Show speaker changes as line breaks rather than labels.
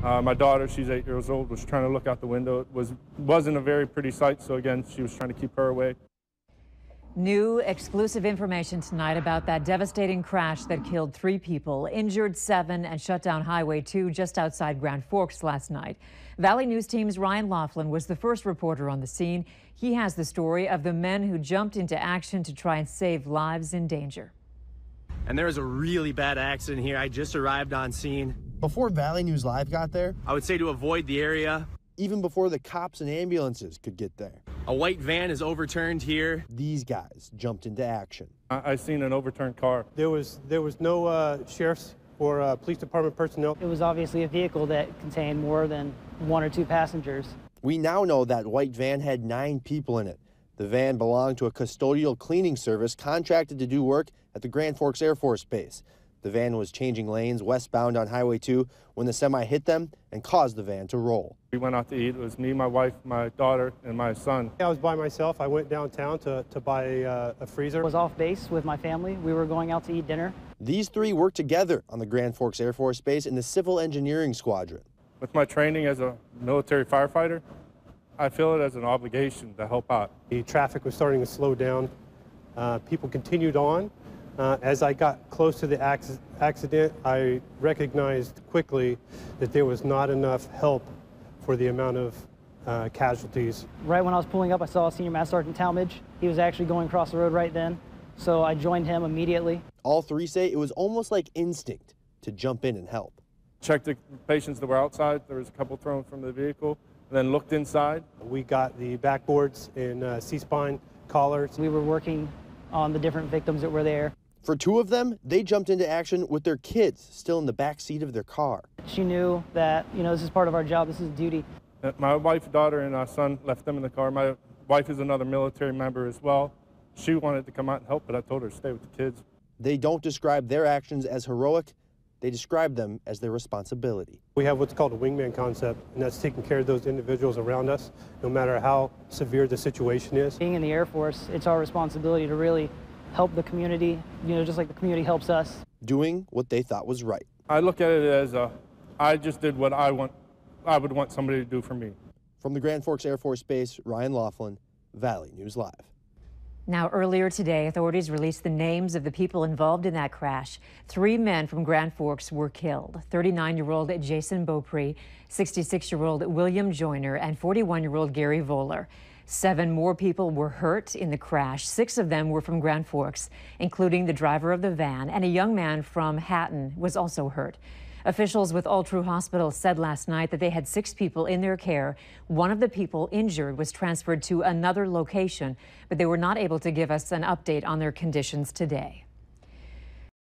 My daughter, she's 8 years old, was trying to look out the window. It wasn't a very pretty sight, so again, she was trying to keep her away.
New exclusive information tonight about that devastating crash that killed 3 people, injured 7, and shut down Highway 2 just outside Grand Forks last night. Valley News Team's Ryan Laughlin was the first reporter on the scene. He has the story of the men who jumped into action to try and save lives in danger.
And there was a really bad accident here. I just arrived on scene.
Before Valley News Live got there,
I would say to avoid the area.
even before the cops and ambulances could get there,
a white van is overturned here.
These guys jumped into action.
I seen an overturned car.
There was no sheriff's or police department personnel.
It was obviously a vehicle that contained more than 1 or 2 passengers.
We now know that white van had 9 people in it. The van belonged to a custodial cleaning service contracted to do work at the Grand Forks Air Force Base. The van was changing lanes westbound on Highway 2 when the semi hit them and caused the van to roll.
We went out to eat. It was me, my wife, my daughter, and my son.
I was by myself. I went downtown to buy a freezer.
I was off base with my family. We were going out to eat dinner.
These 3 worked together on the Grand Forks Air Force Base in the Civil Engineering Squadron.
With my training as a military firefighter, I feel it as an obligation to help out.
The traffic was starting to slow down. People continued on. As I got close to the accident, I recognized quickly that there was not enough help for the amount of casualties.
Right when I was pulling up, I saw Senior Master Sergeant Talmadge. He was actually going across the road right then, so I joined him immediately.
All 3 say it was almost like instinct to jump in and help.
Checked the patients that were outside. There was a couple thrown from the vehicle, and then looked inside.
We got the backboards and C-spine collars.
We were working on the different victims that were there.
For 2 of them, they jumped into action with their kids still in the back seat of their car.
She knew that, this is part of our job, this is duty.
My wife, daughter, and our son left them in the car. My wife is another military member as well. She wanted to come out and help, but I told her to stay with the kids.
They don't describe their actions as heroic. They describe them as their responsibility.
We have what's called a wingman concept, and that's taking care of those individuals around us, no matter how severe the situation is.
Being in the Air Force, it's our responsibility to really help the community, just like the community helps us.
Doing what they thought was right.
I look at it as I just did what I would want somebody to do for me.
From the Grand Forks Air Force Base, Ryan Laughlin, Valley News Live.
Now, earlier today, authorities released the names of the people involved in that crash. 3 men from Grand Forks were killed. 39-year-old Jason Beaupre, 66-year-old William Joyner, and 41-year-old Gary Voller. 7 more people were hurt in the crash. 6 of them were from Grand Forks, including the driver of the van, and a young man from Hatton was also hurt. Officials with All True Hospital said last night that they had 6 people in their care. 1 of the people injured was transferred to another location, but they were not able to give us an update on their conditions today.